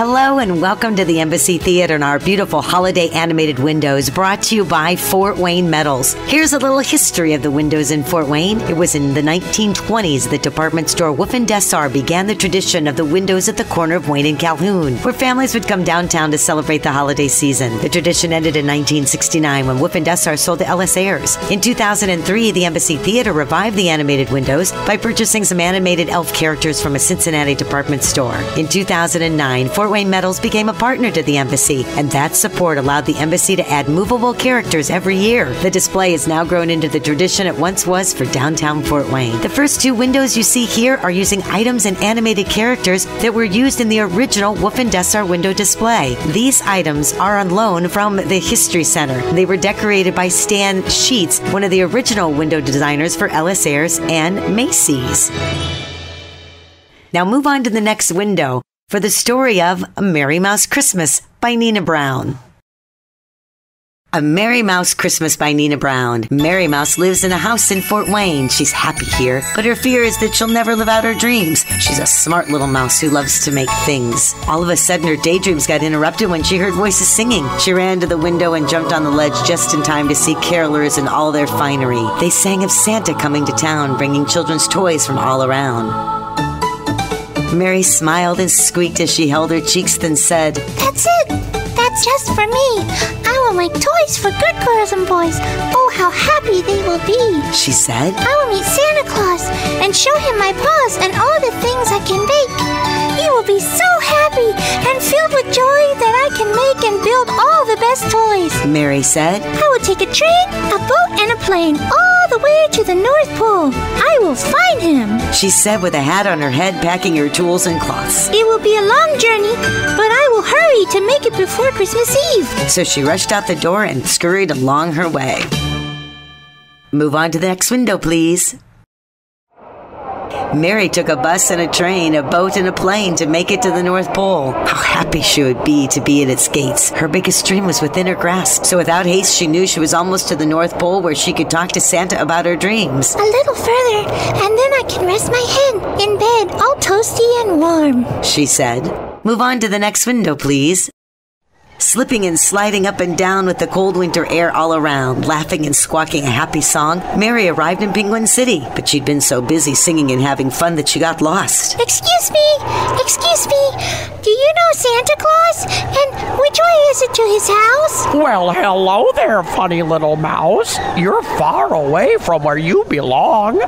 Hello and welcome to the Embassy Theater and our beautiful holiday animated windows brought to you by Fort Wayne Metals. Here's a little history of the windows in Fort Wayne. It was in the 1920s that department store Wolf & Dessar began the tradition of the windows at the corner of Wayne and Calhoun, where families would come downtown to celebrate the holiday season. The tradition ended in 1969 when Wolf & Dessar sold to Ellis Ayres. In 2003, the Embassy Theater revived the animated windows by purchasing some animated elf characters from a Cincinnati department store. In 2009, Fort Wayne Metals became a partner to the Embassy, and that support allowed the Embassy to add movable characters every year. The display has now grown into the tradition it once was for downtown Fort Wayne. The first two windows you see here are using items and animated characters that were used in the original Wolf & Dessar window display. These items are on loan from the History Center. They were decorated by Stan Sheets, one of the original window designers for Ellis Ayres and Macy's. Now move on to the next window for the story of A Merry Mouse Christmas by Nina Brown. A Merry Mouse Christmas by Nina Brown. Merry Mouse lives in a house in Fort Wayne. She's happy here, but her fear is that she'll never live out her dreams. She's a smart little mouse who loves to make things. All of a sudden, her daydreams got interrupted when she heard voices singing. She ran to the window and jumped on the ledge just in time to see carolers in all their finery. They sang of Santa coming to town, bringing children's toys from all around. Mary smiled and squeaked as she held her cheeks, then said, "That's it! That's just for me! I will make toys for good girls and boys! Oh, how happy they will be!" she said. "I will meet Santa Claus and show him my paws and all the things I can bake. He will be so happy and filled with joy that I can make and build all the best toys," Mary said. "I will take a train, a boat, and a plane all the way to the North Pole. I will find him," she said with a hat on her head, packing her tools and cloths. "It will be a long journey, but I will hurry to make it before Christmas Eve." So she rushed out the door and scurried along her way. Move on to the next window, please. Mary took a bus and a train, a boat and a plane to make it to the North Pole. How happy she would be to be at its gates. Her biggest dream was within her grasp, so without haste she knew she was almost to the North Pole where she could talk to Santa about her dreams. "A little further, and then I can rest my head in bed, all toasty and warm," she said. Move on to the next window, please. Slipping and sliding up and down with the cold winter air all around, laughing and squawking a happy song, Mary arrived in Penguin City, but she'd been so busy singing and having fun that she got lost. Excuse me, do you know Santa Claus? And which way is it to his house?" "Well, hello there, funny little mouse. You're far away from where you belong,"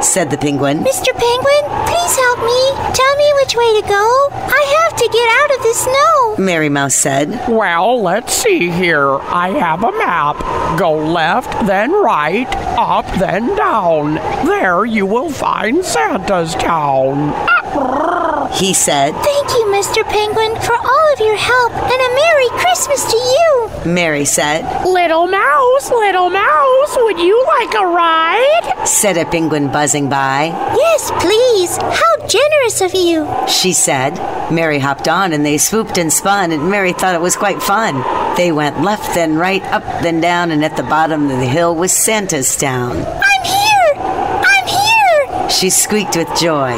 said the penguin. "Mr. Penguin, please help me. Tell me which way to go. I have to get out of the snow," Mary Mouse said. "Well, let's see here. I have a map. Go left, then right, up, then down. There you will find Santa's town," he said. "Thank you, Mr. Penguin, for all of your help, and a Merry Christmas to you," Mary said. Little mouse, would you like a ride?" said a penguin buzzing by. "Yes, please. How generous of you," she said. Mary hopped on and they swooped and spun, and Mary thought it was quite fun. They went left, then right, up, then down, and at the bottom of the hill was Santa's town. I'm here, she squeaked with joy.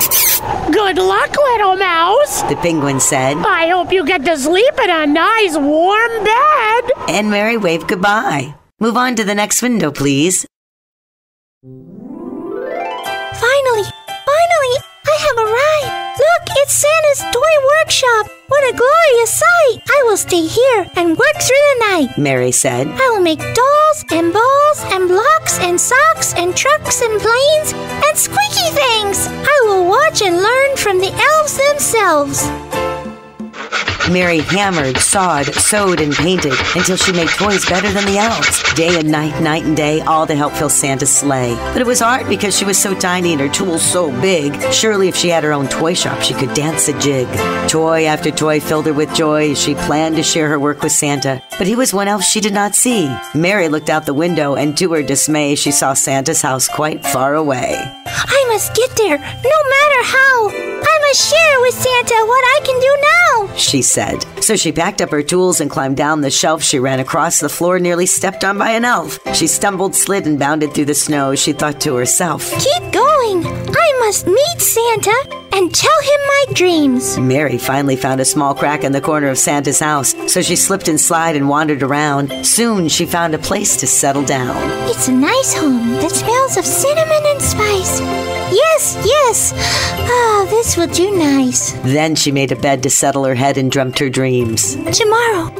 "Good luck, little mouse," the penguin said. "I hope you get to sleep in a nice warm bed." And Mary waved goodbye. Move on to the next window, please. Finally, I have arrived. Look, it's Santa's toy workshop. What a glorious sight. I will stay here and work through the night, Mary said. I will make dolls and balls and blocks and socks and trucks and planes and squeaky things. I will watch and learn from the elves themselves. Mary hammered, sawed, sewed, and painted until she made toys better than the elves. Day and night, night and day, all to help fill Santa's sleigh. But it was hard because she was so tiny and her tools so big. Surely if she had her own toy shop, she could dance a jig. Toy after toy filled her with joy as she planned to share her work with Santa. But he was one elf she did not see. Mary looked out the window, and to her dismay, she saw Santa's house quite far away. I must get there, no matter how. I must share with Santa what I can do now. she said. So she packed up her tools and climbed down the shelf. She ran across the floor, nearly stepped on by an elf. She stumbled, slid, and bounded through the snow. She thought to herself, "Keep going. I must meet Santa and tell him my dreams." Mary finally found a small crack in the corner of Santa's house, so she slipped and slid and wandered around. Soon she found a place to settle down. It's a nice home that smells of cinnamon and spice. Yes, yes. Ah, this will do nice. Then she made a bed to settle her head and dreamt her dreams. Tomorrow,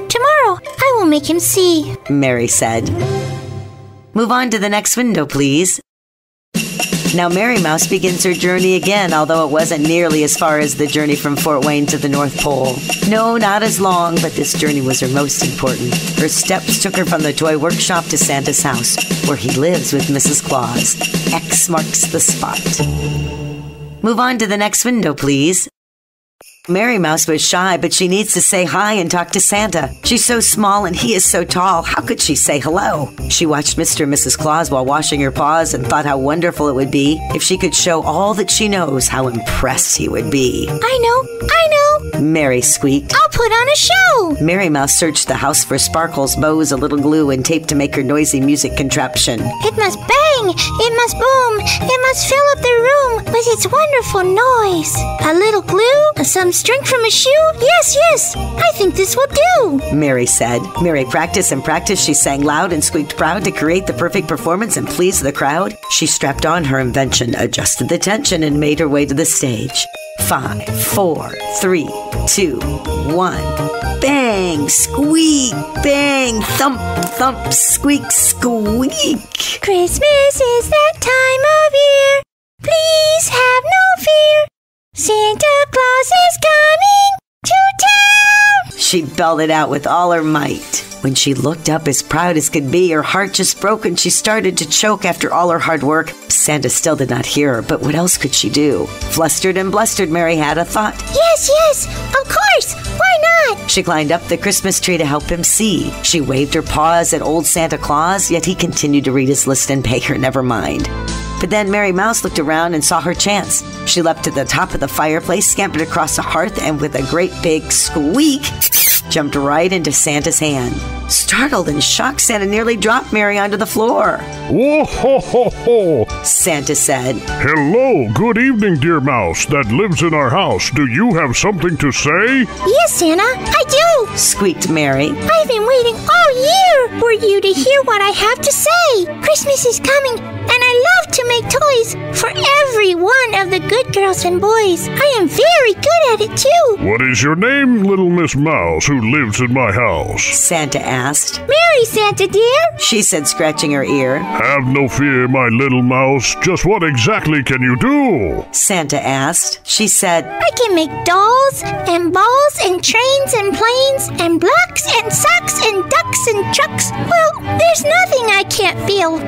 I will make him see, Mary said. Move on to the next window, please. Now Mary Mouse begins her journey again, although it wasn't nearly as far as the journey from Fort Wayne to the North Pole. No, not as long, but this journey was her most important. Her steps took her from the toy workshop to Santa's house, where he lives with Mrs. Claus. X marks the spot. Move on to the next window, please. Mary Mouse was shy, but she needs to say hi and talk to Santa. She's so small and he is so tall. How could she say hello? She watched Mr. and Mrs. Claus while washing her paws and thought how wonderful it would be if she could show all that she knows, how impressed he would be. I know, Mary squeaked. I'll put on a show. Mary Mouse searched the house for sparkles, bows, a little glue, and tape to make her noisy music contraption. It must bang, it must boom, it must fill up the room with its wonderful noise. A little glue, some string from a shoe? Yes, I think this will do, Mary said. Mary practiced and practiced. She sang loud and squeaked proud to create the perfect performance and please the crowd. She strapped on her invention, adjusted the tension, and made her way to the stage. 5, 4, 3, 2, 1. Bang! Squeak! Bang! Thump! Thump! Squeak! Squeak! Christmas is that time of year. Please have no fear. Santa Claus is coming to town. She belted out with all her might. When she looked up as proud as could be, her heart just broke and she started to choke after all her hard work. Santa still did not hear her, but what else could she do? Flustered and blustered, Mary had a thought. Yes, of course. Why not? She climbed up the Christmas tree to help him see. She waved her paws at old Santa Claus, yet he continued to read his list and pay her never mind. But then Mary Mouse looked around and saw her chance. She leapt to the top of the fireplace, scampered across the hearth, and with a great big squeak, jumped right into Santa's hand. Startled and shocked, Santa nearly dropped Mary onto the floor. Whoa, ho, ho, ho, Santa said. Hello, good evening, dear mouse that lives in our house. Do you have something to say? Yes, Santa, I do, squeaked Mary. I've been waiting all year for you to hear what I have to say. Christmas is coming, and I love to make toys for every one of the good girls and boys. I am very good at it, too. What is your name, little Miss Mouse, who lives in my house? Santa asked. Mary, Santa dear, she said, scratching her ear. Have no fear, my little mouse. Just what exactly can you do? Santa asked. She said, I can make dolls and balls and trains and planes and blocks and socks and ducks and trucks. Well, there's nothing I can't feel.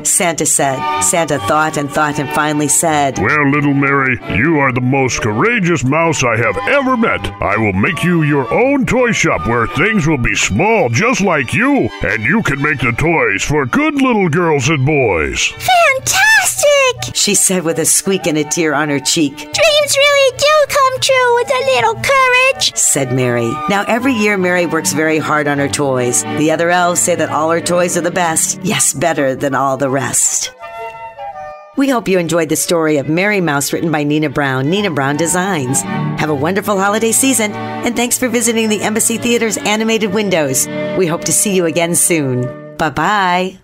Santa said. Santa thought and finally said, Well, little Mary, you are the most courageous mouse I have ever met. I will make you your own toy shop where things will be small just like you, and you can make the toys for good little girls and boys. Fantastic! She said with a squeak and a tear on her cheek. Dreams really do come true with a little courage, said Mary. Now every year Mary works very hard on her toys. The other elves say that all her toys are the best. Yes, better than all the rest. We hope you enjoyed the story of Mary Mouse written by Nina Brown Designs. Have a wonderful holiday season, and thanks for visiting the Embassy Theater's animated windows. We hope to see you again soon. Bye-bye.